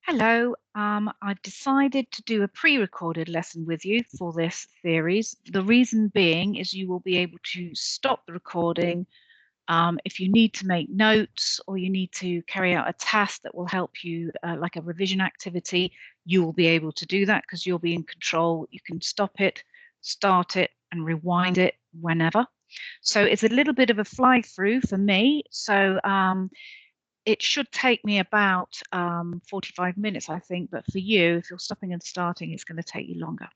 Hello, I've decided to do a pre-recorded lesson with you for this series. The reason being is you will be able to stop the recording if you need to make notes or you need to carry out a task that will help you, like a revision activity. You will be able to do that because you'll be in control. You can stop it, start it, and rewind it whenever. So it's a little bit of a fly through for me. So it should take me about 45 minutes, I think, but for you, if you're stopping and starting, it's going to take you longer.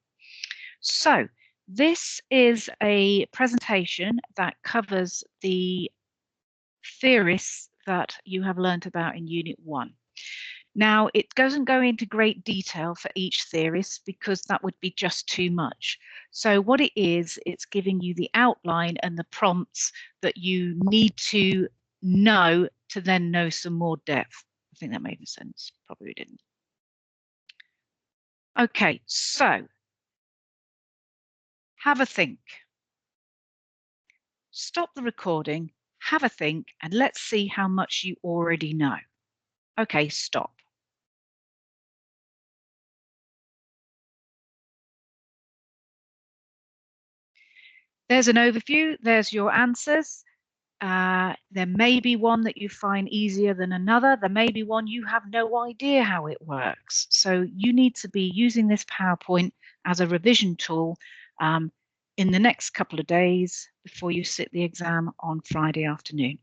So this is a presentation that covers the theories that you have learnt about in Unit 1. Now, it doesn't go into great detail for each theorist because that would be just too much. So what it is, it's giving you the outline and the prompts that you need to know to then know some more depth. I think that made sense. Probably didn't. Okay, so have a think. Stop the recording, have a think, and let's see how much you already know. Okay, stop. There's an overview, there's your answers. There may be one that you find easier than another. There may be one you have no idea how it works. So you need to be using this PowerPoint as a revision tool in the next couple of days before you sit the exam on Friday afternoon.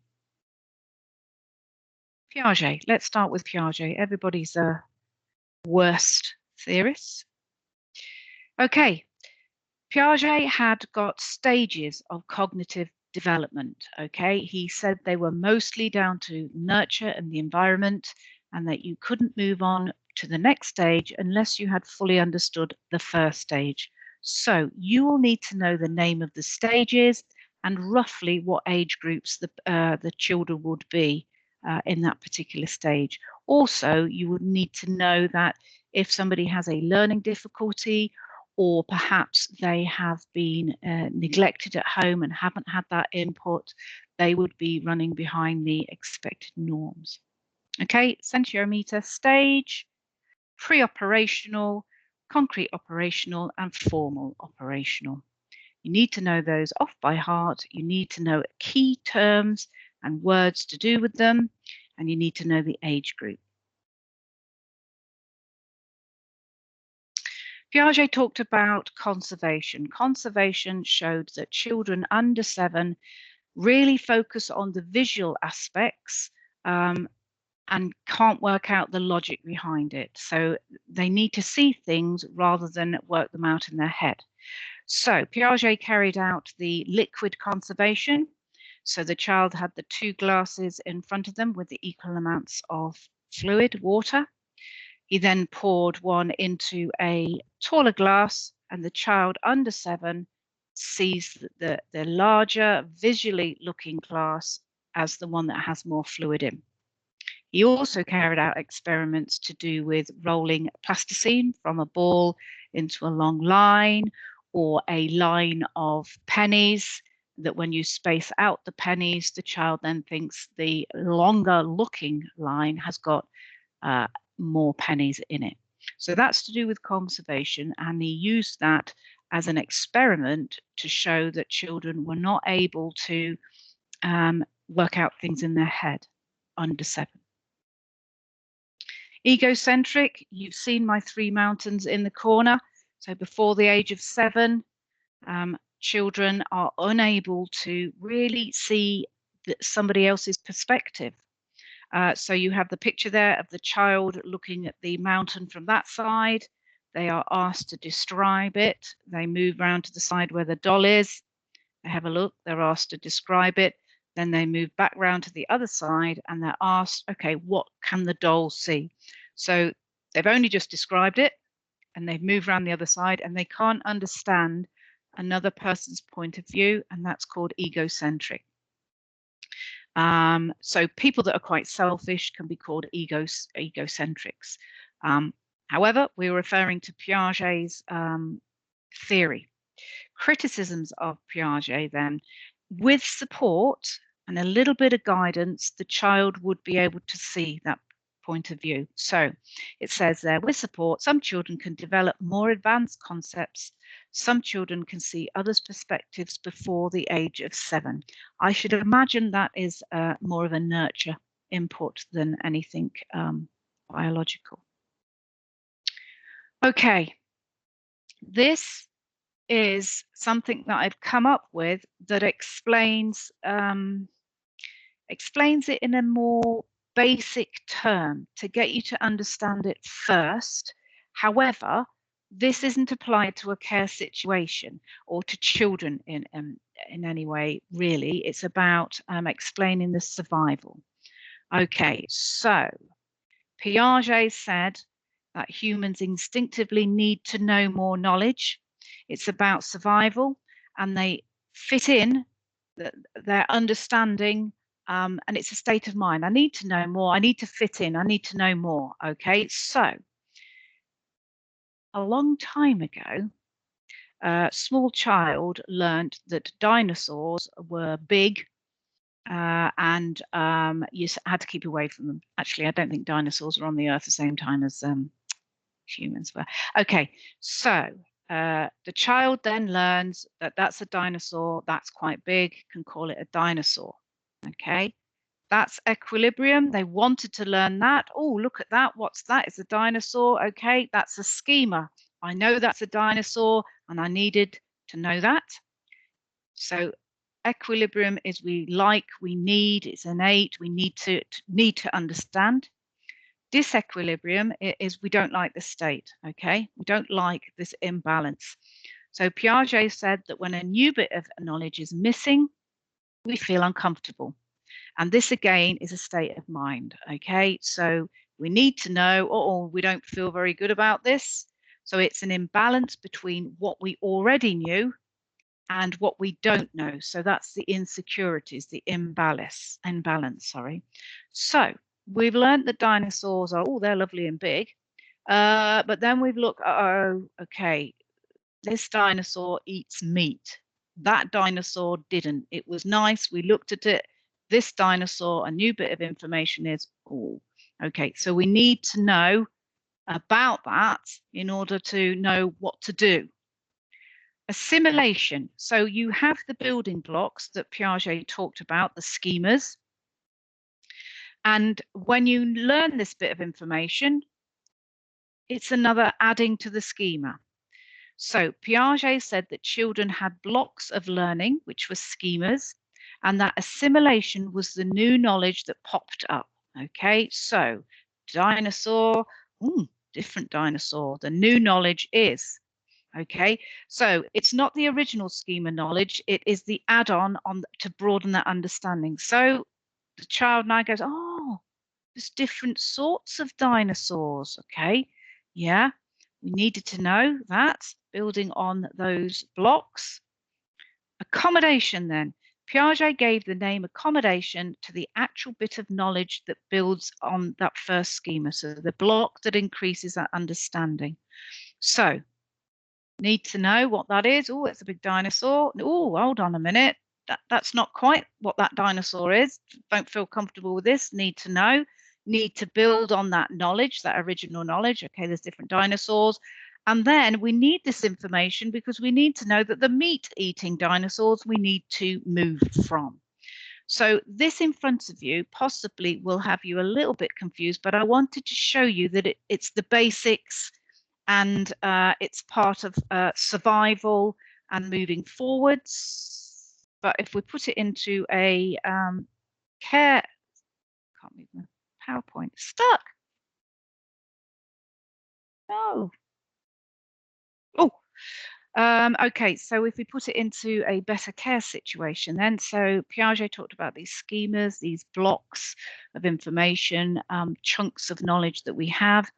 Piaget. Let's start with Piaget. Everybody's a worst theorist. Okay. Piaget had got stages of cognitive development. Okay, he said they were mostly down to nurture and the environment, and that you couldn't move on to the next stage unless you had fully understood the first stage. So you will need to know the name of the stages and roughly what age groups the children would be in that particular stage. Also, you would need to know that if somebody has a learning difficulty, or perhaps they have been neglected at home and haven't had that input, they would be running behind the expected norms. Okay, sentiometer stage, pre-operational, concrete operational, and formal operational. You need to know those off by heart. You need to know key terms and words to do with them, and you need to know the age group. Piaget talked about conservation. Conservation showed that children under 7 really focus on the visual aspects and can't work out the logic behind it. So they need to see things rather than work them out in their head. So Piaget carried out the liquid conservation. So the child had the 2 glasses in front of them with the equal amounts of fluid, water. He then poured one into a taller glass, and the child under 7 sees the larger, visually looking glass as the one that has more fluid in. He also carried out experiments to do with rolling plasticine from a ball into a long line or a line of pennies, that when you space out the pennies, the child then thinks the longer looking line has got more pennies in it. So that's to do with conservation, and he used that as an experiment to show that children were not able to work out things in their head under 7. Egocentric, you've seen my 3 mountains in the corner. So before the age of 7, children are unable to really see somebody else's perspective. So you have the picture there of the child looking at the mountain from that side. They are asked to describe it. They move around to the side where the doll is. They have a look. They're asked to describe it. Then they move back round to the other side and they're asked, okay, what can the doll see? So they've only just described it and they've moved around the other side and they can't understand another person's point of view, and that's called egocentric. So people that are quite selfish can be called egocentrics. However, we're referring to Piaget's theory. Criticisms of Piaget then, with support and a little bit of guidance, the child would be able to see that point of view. So it says there, with support, some children can develop more advanced concepts. Some children can see others' perspectives before the age of 7. I should imagine that is more of a nurture input than anything biological. Okay, this is something that I've come up with that explains it in a more basic term to get you to understand it first. However, this isn't applied to a care situation or to children in any way, really. It's about explaining the survival. Okay, so Piaget said that humans instinctively need to know more knowledge. It's about survival, and they fit in their understanding, and it's a state of mind. I need to know more. I need to fit in. I need to know more. Okay, so a long time ago, a small child learned that dinosaurs were big, and you had to keep away from them. Actually, I don't think dinosaurs were on the earth at the same time as humans were. Okay, so the child then learns that that's a dinosaur, that's quite big, can call it a dinosaur. Okay, that's equilibrium. They wanted to learn that. Oh, look at that. What's that? It's a dinosaur. Okay, that's a schema. I know that's a dinosaur, and I needed to know that. So equilibrium is we like, we need, it's innate, we need to understand. Disequilibrium is we don't like the state, okay? We don't like this imbalance. So Piaget said that when a new bit of knowledge is missing, we feel uncomfortable. And this again is a state of mind, okay? So we need to know, oh, we don't feel very good about this. So it's an imbalance between what we already knew and what we don't know. So that's the insecurities, the imbalance, sorry. So we've learned that dinosaurs are, oh, they're lovely and big. But then we've looked, okay, this dinosaur eats meat. That dinosaur didn't. It was nice. We looked at it. This dinosaur, a new bit of information is, oh, okay. So we need to know about that in order to know what to do. Assimilation. So you have the building blocks that Piaget talked about, the schemas. And when you learn this bit of information, it's another adding to the schema. So Piaget said that children had blocks of learning, which were schemas, and that assimilation was the new knowledge that popped up. Okay, so dinosaur, different dinosaur. The new knowledge is, okay, so it's not the original schema knowledge, it is the add-on to broaden that understanding. So the child now goes, oh, there's different sorts of dinosaurs. Okay, yeah, we needed to know that, building on those blocks. Accommodation then. Piaget gave the name accommodation to the actual bit of knowledge that builds on that first schema, so the block that increases that understanding. So need to know what that is. Oh, it's a big dinosaur. Oh, hold on a minute. That's not quite what that dinosaur is. Don't feel comfortable with this. Need to know. Need to build on that knowledge, that original knowledge. Okay, there's different dinosaurs. And then we need this information because we need to know that the meat-eating dinosaurs we need to move from. So this in front of you possibly will have you a little bit confused, but I wanted to show you that it's the basics, and it's part of survival and moving forwards. But if we put it into a care, can't move the PowerPoint, stuck. No. Oh, okay, so if we put it into a better care situation then, so Piaget talked about these schemas, these blocks of information, chunks of knowledge that we have.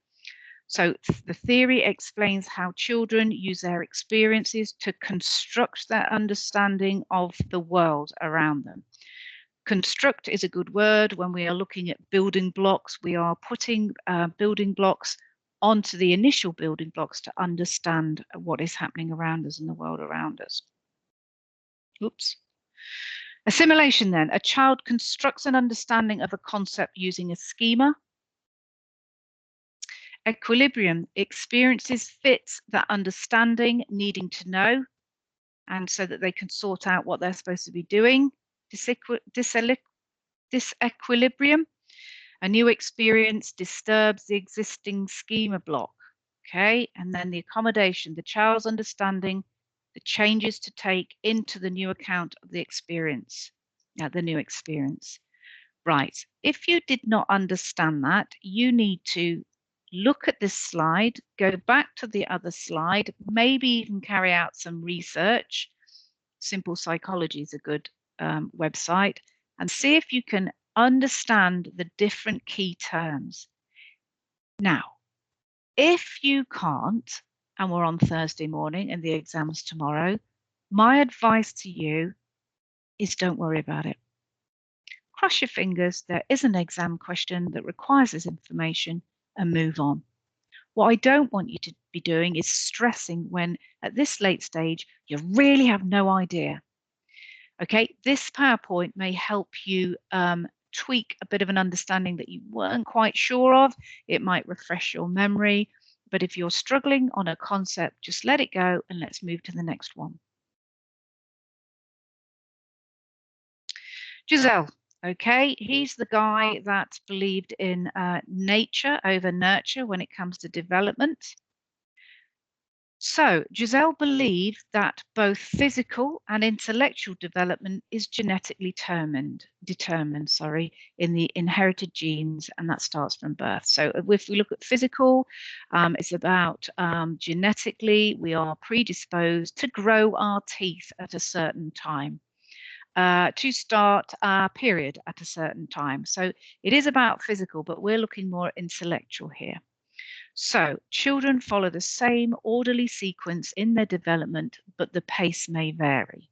So the theory explains how children use their experiences to construct their understanding of the world around them. Construct is a good word. When we are looking at building blocks, we are putting building blocks onto the initial building blocks to understand what is happening around us in the world around us. Oops. Assimilation then. A child constructs an understanding of a concept using a schema. Equilibrium, experiences fits that understanding, needing to know, and so that they can sort out what they're supposed to be doing. Disequilibrium, a new experience disturbs the existing schema block. Okay, and then the accommodation, the child's understanding, the changes to take into the new account of the experience, the new experience. Right, if you did not understand that, you need to look at this slide, go back to the other slide, maybe even carry out some research. Simple Psychology is a good website, and see if you can understand the different key terms. Now, if you can't, and we're on Thursday morning and the exam's tomorrow, my advice to you is don't worry about it. Cross your fingers, there is an exam question that requires this information, and move on. What I don't want you to be doing is stressing when at this late stage you really have no idea. Okay, this PowerPoint may help you tweak a bit of an understanding that you weren't quite sure of. It might refresh your memory, but if you're struggling on a concept, just let it go and let's move to the next one. Gisele, okay, he's the guy that believed in nature over nurture when it comes to development. So Gisele believed that both physical and intellectual development is genetically determined, in the inherited genes, and that starts from birth. So if we look at physical, it's about genetically, we are predisposed to grow our teeth at a certain time. To start our period at a certain time. So it is about physical, but we're looking more intellectual here. So children follow the same orderly sequence in their development, but the pace may vary.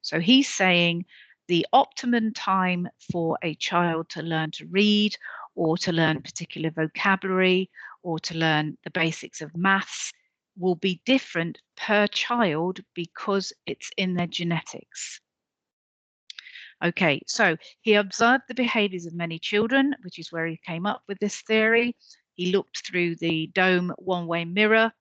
So he's saying the optimum time for a child to learn to read or to learn particular vocabulary or to learn the basics of maths will be different per child because it's in their genetics. Okay, so he observed the behaviors of many children, which is where he came up with this theory. He looked through the dome one-way mirror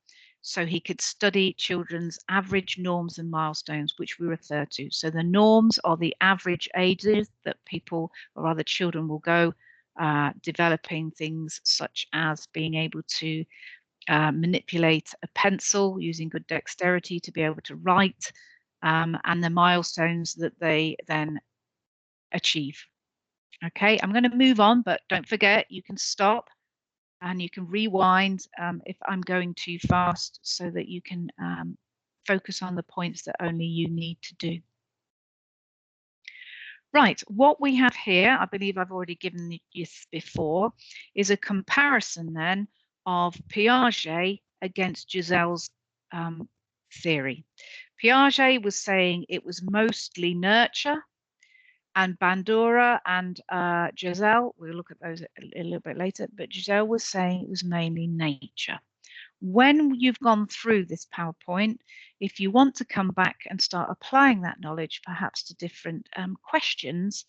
so he could study children's average norms and milestones, which we refer to. So the norms are the average ages that people or other children will go developing things such as being able to manipulate a pencil using good dexterity to be able to write, and the milestones that they then achieve. Okay, I'm going to move on, but don't forget you can stop and you can rewind if I'm going too fast so that you can focus on the points that only you need to do. Right, what we have here, I believe I've already given you this before, is a comparison then of Piaget against Gisele's theory. Piaget was saying it was mostly nurture, and Bandura and Gisele, we'll look at those a little bit later, but Gisele was saying it was mainly nature. When you've gone through this PowerPoint, if you want to come back and start applying that knowledge perhaps to different questions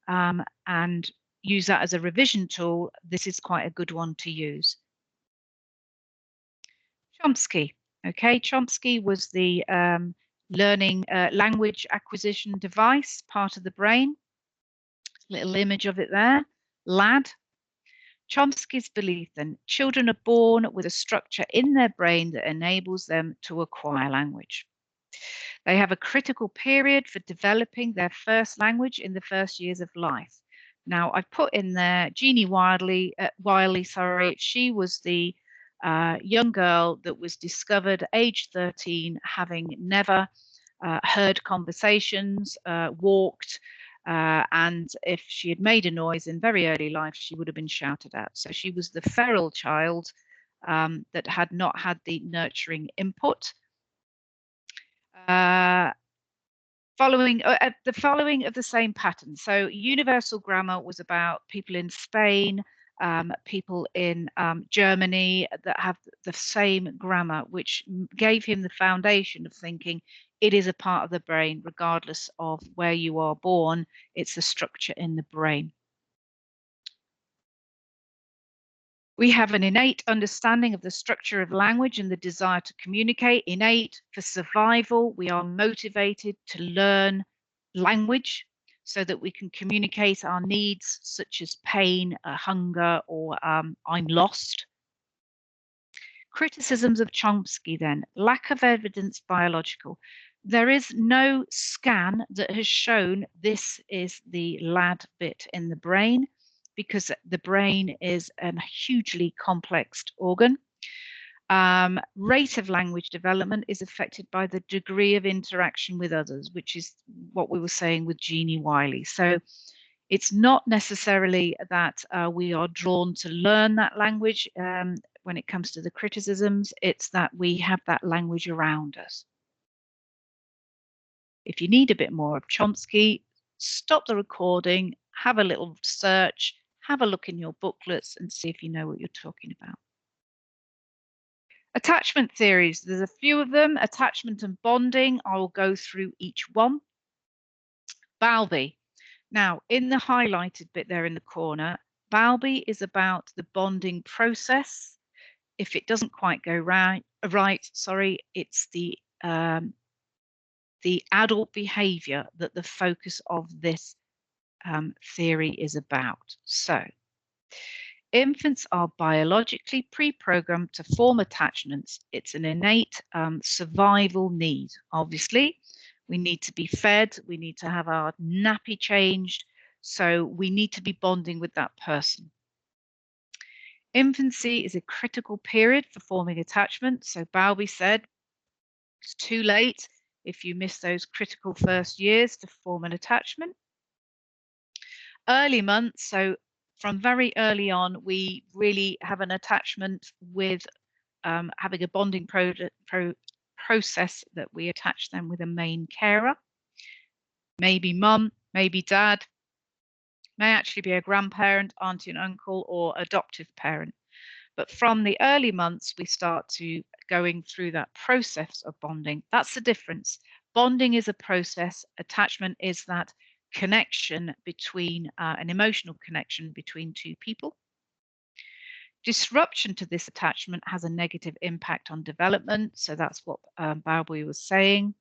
and use that as a revision tool, this is quite a good one to use. Chomsky. Okay, Chomsky was the learning language acquisition device, part of the brain. Little image of it there, lad. Chomsky's belief then, children are born with a structure in their brain that enables them to acquire language. They have a critical period for developing their first language in the first years of life. Now, I've put in there Jeannie Wiley, she was the young girl that was discovered age 13, having never heard conversations, walked, and if she had made a noise in very early life, she would have been shouted at. So she was the feral child that had not had the nurturing input. Following of the same pattern. So universal grammar was about people in Spain, people in Germany that have the same grammar, which gave him the foundation of thinking it is a part of the brain, regardless of where you are born, it's a structure in the brain. We have an innate understanding of the structure of language and the desire to communicate. Innate for survival. We are motivated to learn language so that we can communicate our needs, such as pain, hunger, or I'm lost. Criticisms of Chomsky then. Lack of evidence biological. There is no scan that has shown this is the LAD bit in the brain, because the brain is a hugely complex organ. Rate of language development is affected by the degree of interaction with others, which is what we were saying with Jeannie Wiley. So it's not necessarily that we are drawn to learn that language when it comes to the criticisms, it's that we have that language around us. If you need a bit more of Chomsky, stop the recording, have a little search, have a look in your booklets and see if you know what you're talking about. Attachment theories, there's a few of them. Attachment and bonding, I will go through each one. Bowlby. Now, in the highlighted bit there in the corner, Bowlby is about the bonding process. If it doesn't quite go right, it's the adult behavior that the focus of this theory is about. So, infants are biologically pre-programmed to form attachments. It's an innate survival need. Obviously, we need to be fed, we need to have our nappy changed, so we need to be bonding with that person. Infancy is a critical period for forming attachment. So Bowlby said it's too late if you miss those critical first years to form an attachment. Early months, so from very early on, we really have an attachment with having a bonding process that we attach them with a main carer. Maybe mum, maybe dad, may actually be a grandparent, auntie and uncle, or adoptive parent. But from the early months, we start to going through that process of bonding. That's the difference. Bonding is a process. Attachment is that connection between an emotional connection between two people. Disruption to this attachment has a negative impact on development. So that's what Bowlby was saying.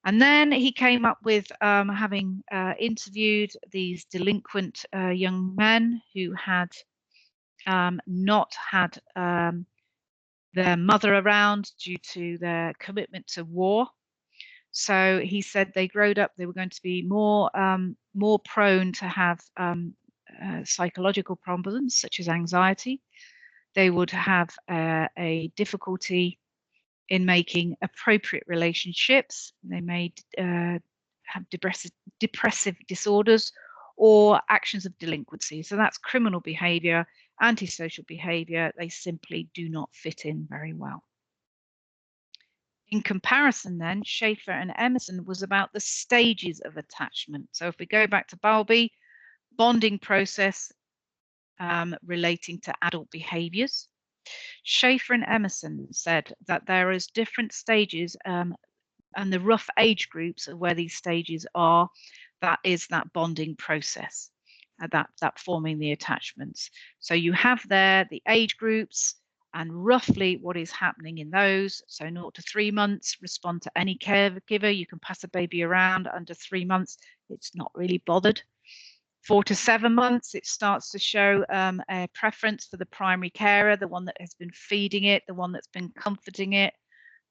And then he came up with having interviewed these delinquent young men who had not had their mother around due to their commitment to war. So he said they growed up, they were going to be more prone to have psychological problems such as anxiety. They would have a difficulty in making appropriate relationships. They may have depressive disorders or actions of delinquency. So that's criminal behavior, antisocial behavior. They simply do not fit in very well. In comparison then, Schaefer and Emerson was about the stages of attachment. So if we go back to Bowlby, bonding process relating to adult behaviors. Schaefer and Emerson said that there is different stages and the rough age groups of where these stages are, that is that bonding process, that forming the attachments. So you have there the age groups and roughly what is happening in those. So 0 to 3 months, respond to any caregiver. You can pass a baby around. Under 3 months, it's not really bothered. 4 to 7 months, it starts to show a preference for the primary carer, the one that has been feeding it, the one that's been comforting it,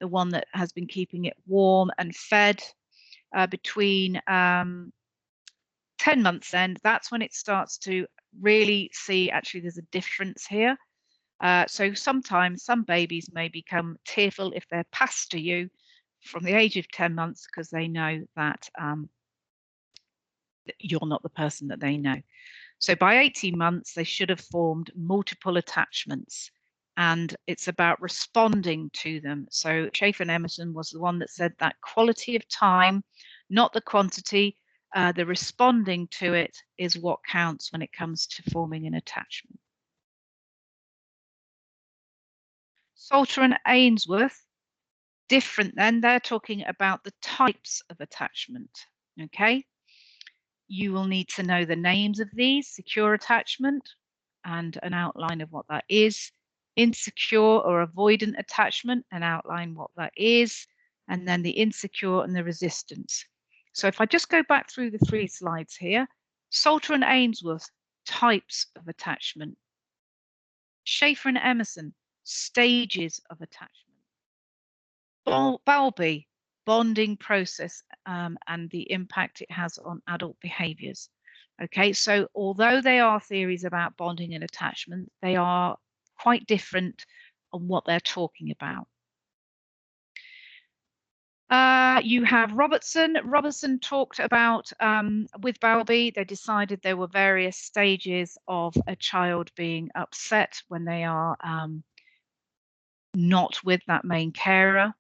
the one that has been keeping it warm and fed. Between 10 months end, that's when it starts to really see actually there's a difference here. So sometimes some babies may become tearful if they're passed to you from the age of 10 months because they know that you're not the person that they know. So by 18 months, they should have formed multiple attachments, and it's about responding to them. So Schaefer and Emerson was the one that said that quality of time, not the quantity, the responding to it is what counts when it comes to forming an attachment. Salter and Ainsworth, different then, they're talking about the types of attachment, okay? You will need to know the names of these: secure attachment, and an outline of what that is. Insecure or avoidant attachment, and outline what that is. And then the insecure and the resistance. So if I just go back through the 3 slides here, Salter and Ainsworth, types of attachment. Schaefer and Emerson, stages of attachment. Bowlby, bonding process and the impact it has on adult behaviors. Okay, so although they are theories about bonding and attachment, they are quite different on what they're talking about. You have Robertson. Robertson talked about, with Bowlby, they decided there were various stages of a child being upset when they are not with that main carer.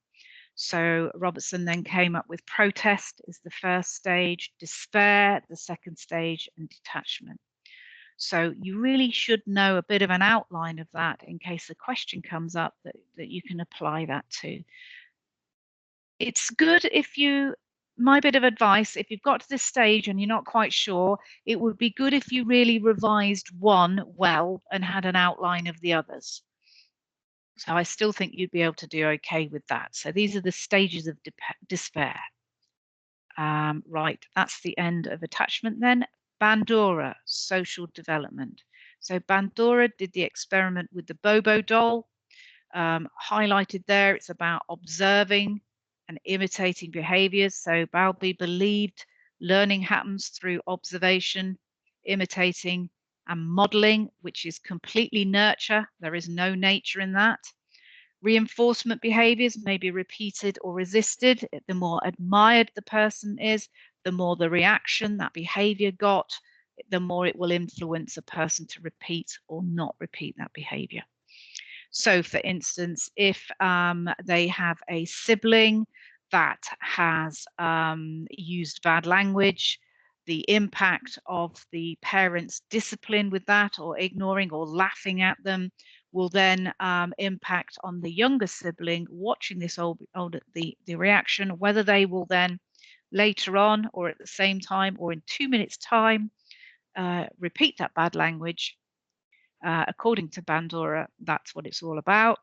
So Robertson then came up with protest is the first stage, despair, the second stage, and detachment. So you really should know a bit of an outline of that in case a question comes up that you can apply that to. It's good if you, my bit of advice, if you've got to this stage and you're not quite sure, it would be good if you really revised one well and had an outline of the others. So I still think you'd be able to do okay with that. So these are the stages of despair. Right, that's the end of attachment then. Bandura, social development. So Bandura did the experiment with the Bobo doll. Highlighted there, it's about observing and imitating behaviors. So Bowlby believed learning happens through observation, imitating, and modeling, which is completely nurture. There is no nature in that. Reinforcement behaviors may be repeated or resisted. The more admired the person is, the more the reaction that behavior got, the more it will influence a person to repeat or not repeat that behavior. So for instance, if they have a sibling that has used bad language, the impact of the parents' discipline with that, or ignoring or laughing at them, will then impact on the younger sibling watching this the reaction, whether they will then later on or at the same time or in 2 minutes time repeat that bad language. According to Bandura, that's what it's all about.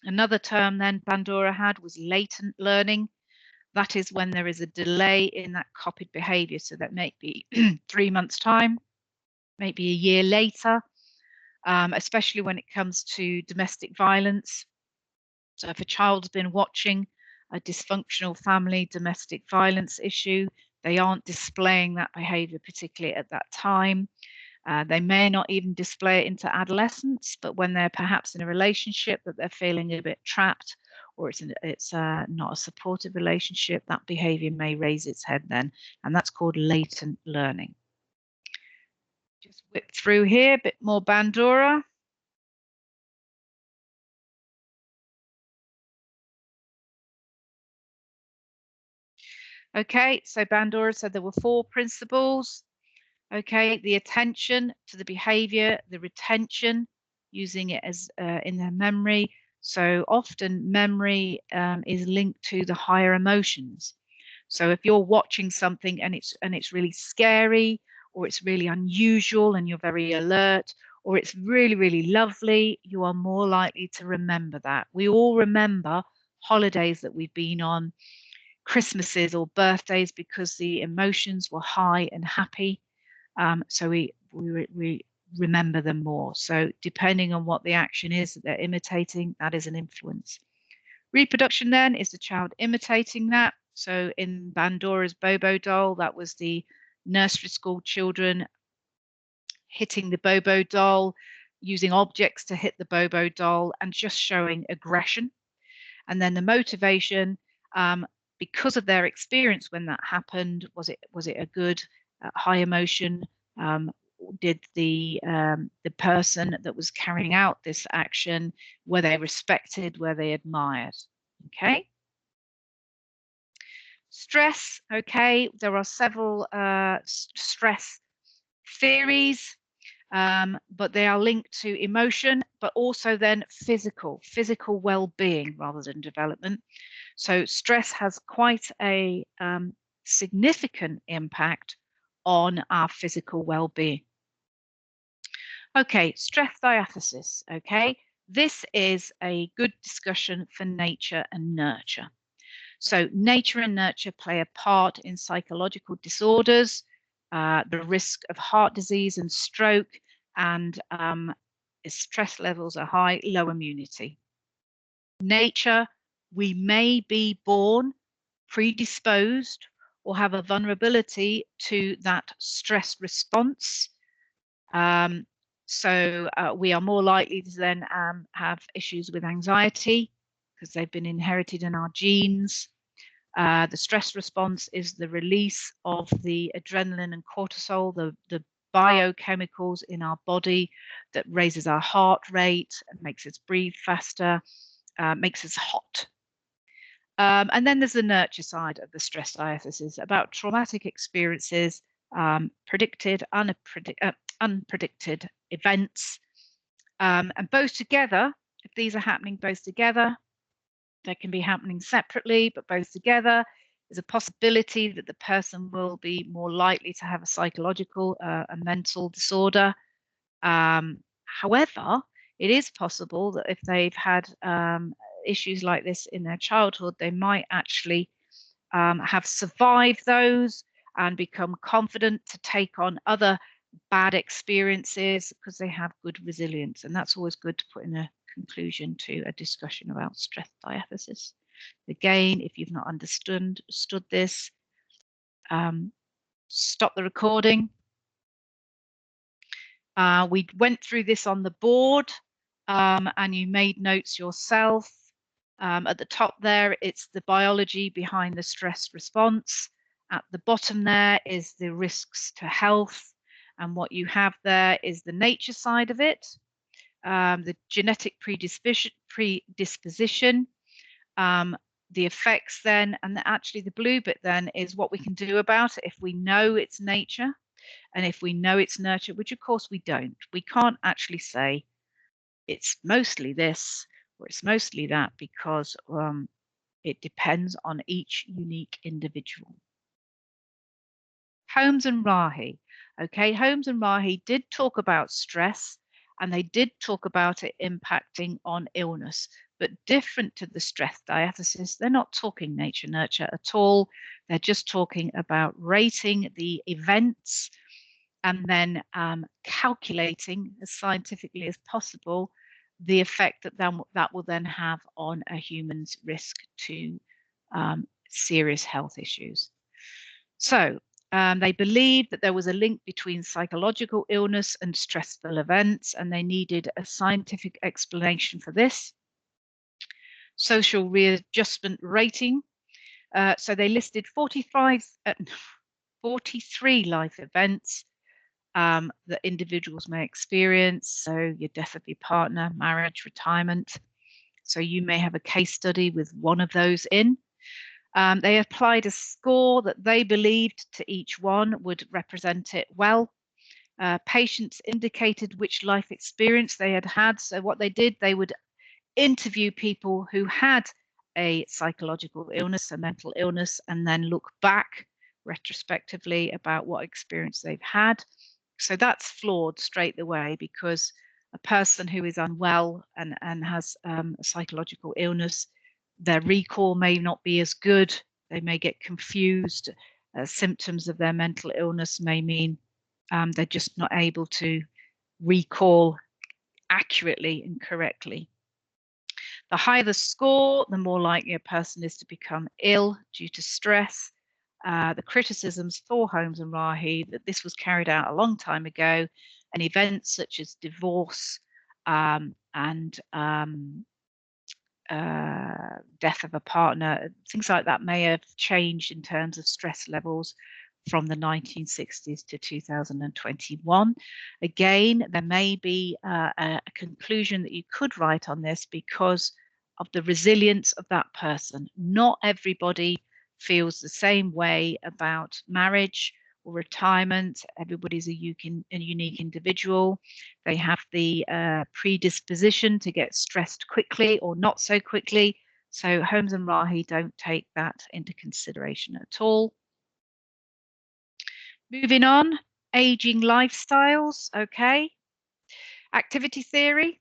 Another term then Bandura had was latent learning. That is when there is a delay in that copied behavior. So that may be 3 months' time, maybe a year later, especially when it comes to domestic violence. So if a child's been watching a dysfunctional family domestic violence issue, they aren't displaying that behavior particularly at that time. They may not even display it into adolescence, but when they're perhaps in a relationship that they're feeling a bit trapped, or it's not a supportive relationship, that behavior may raise its head then, and that's called latent learning. Just whip through here, a bit more Bandura. Okay, so Bandura said there were 4 principles. Okay, the attention to the behavior, the retention, using it as in their memory. So often memory is linked to the higher emotions. So if you're watching something and it's really scary, or it's really unusual and you're very alert, or it's really, really lovely, you are more likely to remember that. We all remember holidays that we've been on, Christmases or birthdays, because the emotions were high and happy. So we remember them more. So depending on what the action is that they're imitating, that is an influence. Reproduction then is the child imitating that. So in Bandura's Bobo doll, that was the nursery school children hitting the Bobo doll, using objects to hit the Bobo doll, and just showing aggression. And then the motivation, because of their experience when that happened, was it a good high emotion? Did the person that was carrying out this action, were they respected, were they admired? Okay. Stress, okay, there are several stress theories, but they are linked to emotion, but also then physical well-being rather than development. So stress has quite a significant impact on our physical well-being. Okay, stress diathesis. Okay, this is a good discussion for nature and nurture. So nature and nurture play a part in psychological disorders, the risk of heart disease and stroke, and if stress levels are high, low immunity. Nature, we may be born predisposed or have a vulnerability to that stress response. So we are more likely to then have issues with anxiety because they've been inherited in our genes. The stress response is the release of the adrenaline and cortisol, the biochemicals in our body that raises our heart rate, makes us breathe faster, makes us hot. And then there's the nurture side of the stress diathesis about traumatic experiences, predicted, unpredicted events, and both together. If these are happening both together, they can be happening separately, but both together, there's a possibility that the person will be more likely to have a psychological, a mental disorder. However, it is possible that if they've had issues like this in their childhood, they might actually have survived those and become confident to take on other bad experiences because they have good resilience. And that's always good to put in a conclusion to a discussion about stress diathesis. Again, if you've not understood this, stop the recording. We went through this on the board and you made notes yourself. At the top there, it's the biology behind the stress response. At the bottom there is the risks to health. And what you have there is the nature side of it, the genetic predisposition, the effects then, and actually the blue bit then is what we can do about it if we know it's nature and if we know it's nurture, which of course we don't. We can't actually say it's mostly this or it's mostly that because it depends on each unique individual. Holmes and Rahe. Okay, Holmes and Rahe did talk about stress and they did talk about it impacting on illness, but different to the stress diathesis, they're not talking nature nurture at all. They're just talking about rating the events and then calculating as scientifically as possible the effect that will then have on a human's risk to serious health issues. So they believed that there was a link between psychological illness and stressful events, and they needed a scientific explanation for this. Social readjustment rating. So they listed 43 life events that individuals may experience. So your death of your partner, marriage, retirement. So you may have a case study with one of those in. They applied a score that they believed to each one would represent it well. Patients indicated which life experience they had had. So what they did, they would interview people who had a psychological illness, a mental illness, and then look back retrospectively about what experience they've had. So that's flawed straight away because a person who is unwell and has a psychological illness, their recall may not be as good. They may get confused. Symptoms of their mental illness may mean they're just not able to recall accurately and correctly. The higher the score, the more likely a person is to become ill due to stress. The criticisms for Holmes and Rahe that this was carried out a long time ago, and events such as divorce and death of a partner, things like that may have changed in terms of stress levels from the 1960s to 2021. Again, there may be a conclusion that you could write on this because of the resilience of that person. Not everybody feels the same way about marriage or retirement. Everybody's a unique individual. They have the predisposition to get stressed quickly or not so quickly. So Holmes and Rahe don't take that into consideration at all. Moving on, aging lifestyles. Okay. Activity theory.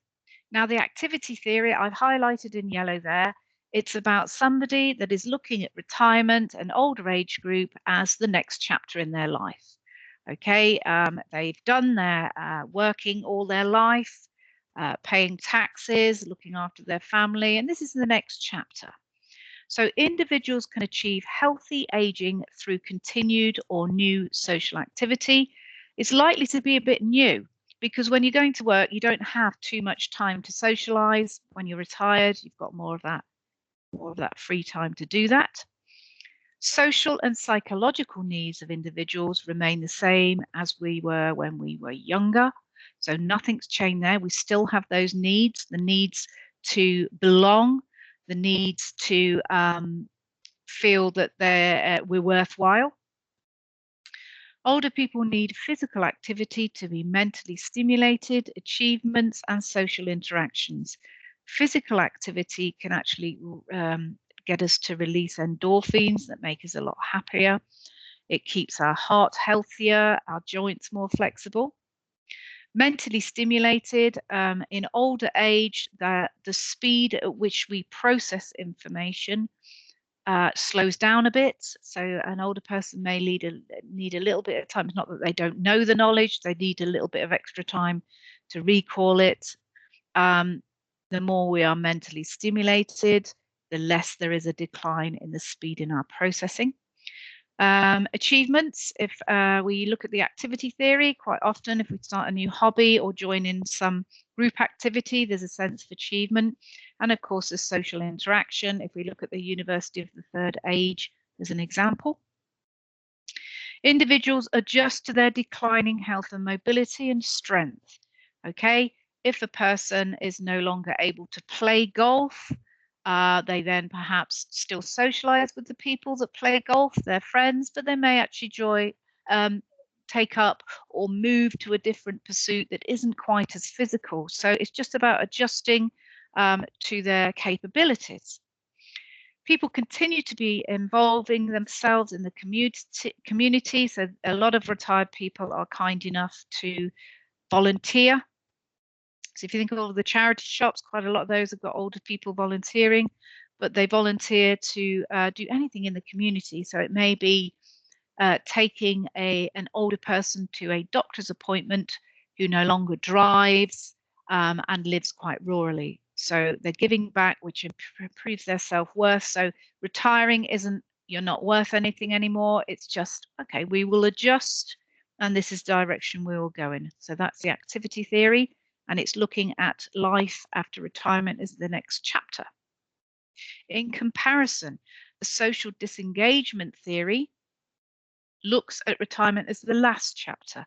Now, the activity theory I've highlighted in yellow there. It's about somebody that is looking at retirement and older age group as the next chapter in their life. Okay, they've done their working all their life, paying taxes, looking after their family, and this is the next chapter. So individuals can achieve healthy aging through continued or new social activity. It's likely to be a bit new because when you're going to work, you don't have too much time to socialize. When you're retired, you've got more of that free time to do that. Social and psychological needs of individuals remain the same as we were when we were younger. So nothing's changed there. We still have those needs, the needs to belong, the needs to feel that we're worthwhile. Older people need physical activity to be mentally stimulated, achievements and social interactions. Physical activity can actually get us to release endorphins that make us a lot happier. It keeps our heart healthier, our joints more flexible. Mentally stimulated, in older age, the speed at which we process information slows down a bit. So an older person may need a little bit of time. It's not that they don't know the knowledge, they need a little bit of extra time to recall it. The more we are mentally stimulated, the less there is a decline in the speed in our processing. Achievements, if we look at the activity theory, quite often if we start a new hobby or join in some group activity, there's a sense of achievement. And of course, there's social interaction. If we look at the University of the Third Age, there's an example. Individuals adjust to their declining health and mobility and strength. Okay, if a person is no longer able to play golf, they then perhaps still socialize with the people that play golf, their friends, but they may actually take up or move to a different pursuit that isn't quite as physical. So it's just about adjusting to their capabilities. People continue to be involving themselves in the community. So a lot of retired people are kind enough to volunteer. So if you think of all the charity shops, quite a lot of those have got older people volunteering, but they volunteer to do anything in the community. So it may be taking an older person to a doctor's appointment who no longer drives and lives quite rurally. So they're giving back, which improves their self-worth. So retiring isn't you're not worth anything anymore. It's just, okay, we will adjust and this is the direction we will go in. So that's the activity theory. And it's looking at life after retirement as the next chapter. In comparison, the social disengagement theory looks at retirement as the last chapter.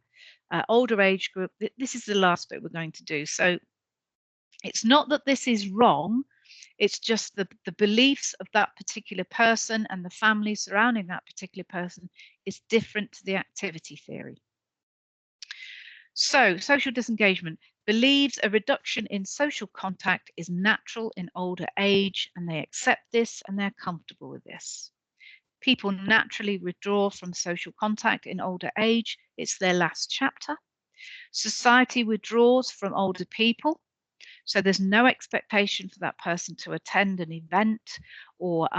Older age group, this is the last bit we're going to do. So it's not that this is wrong, it's just the beliefs of that particular person and the family surrounding that particular person is different to the activity theory. So social disengagement believes a reduction in social contact is natural in older age, and they accept this and they're comfortable with this. People naturally withdraw from social contact in older age. It's their last chapter. Society withdraws from older people. So there's no expectation for that person to attend an event or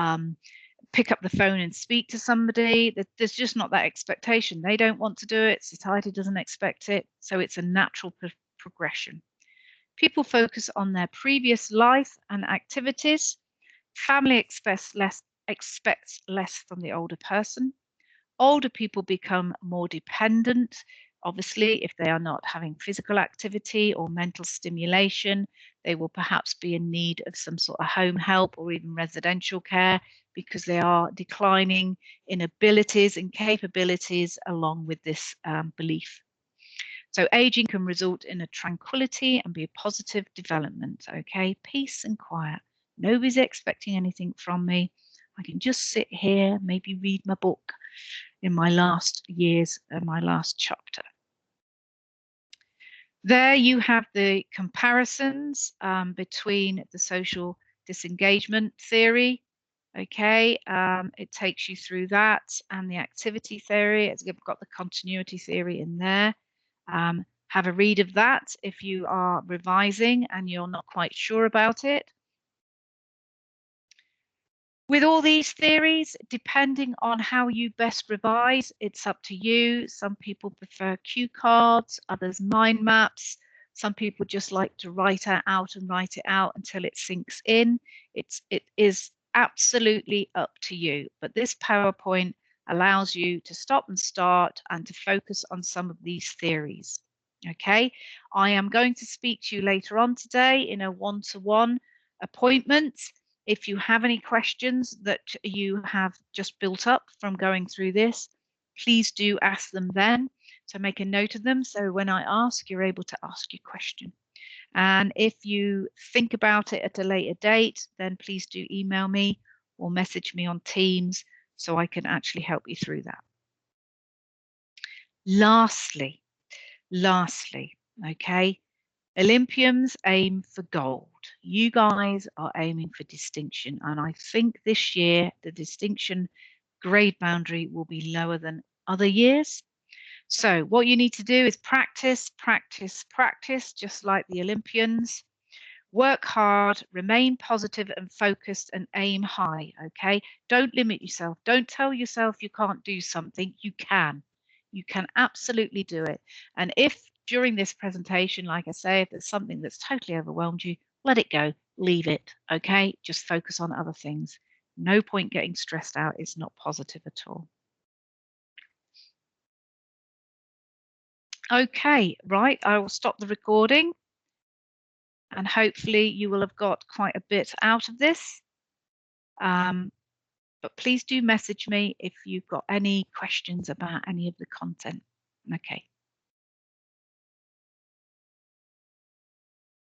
pick up the phone and speak to somebody. There's just not that expectation. They don't want to do it. Society doesn't expect it. So it's a natural progression. People focus on their previous life and activities. Family expects less from the older person. Older people become more dependent. Obviously, if they are not having physical activity or mental stimulation, they will perhaps be in need of some sort of home help or even residential care because they are declining in abilities and capabilities along with this belief. So aging can result in a tranquility and be a positive development, okay? Peace and quiet. Nobody's expecting anything from me. I can just sit here, maybe read my book in my last years and my last chapter. There you have the comparisons between the social disengagement theory. Okay, it takes you through that and the activity theory. It's got the continuity theory in there. have a read of that if you are revising and you're not quite sure about it. With all these theories, depending on how you best revise, it's up to you. Some people prefer cue cards, others mind maps. Some people just like to write it out and write it out until it sinks in. It is absolutely up to you. But this PowerPoint allows you to stop and start and to focus on some of these theories. Okay, I am going to speak to you later on today in a one-to-one appointment. If you have any questions that you have just built up from going through this, please do ask them then. So make a note of them. So when I ask, you're able to ask your question. And if you think about it at a later date, then please do email me or message me on Teams so I can actually help you through that. Lastly, okay, Olympians aim for gold. You guys are aiming for distinction. And I think this year, the distinction grade boundary will be lower than other years. So what you need to do is practice, practice, practice, just like the Olympians. Work hard, remain positive and focused, and aim high, okay? Don't limit yourself. Don't tell yourself you can't do something. You can. You can absolutely do it. And if during this presentation, like I say, if there's something that's totally overwhelmed you, let it go. Leave it, okay? Just focus on other things. No point getting stressed out. It's not positive at all. Okay, right. I will stop the recording. And hopefully you will have got quite a bit out of this. But please do message me if you've got any questions about any of the content. Okay.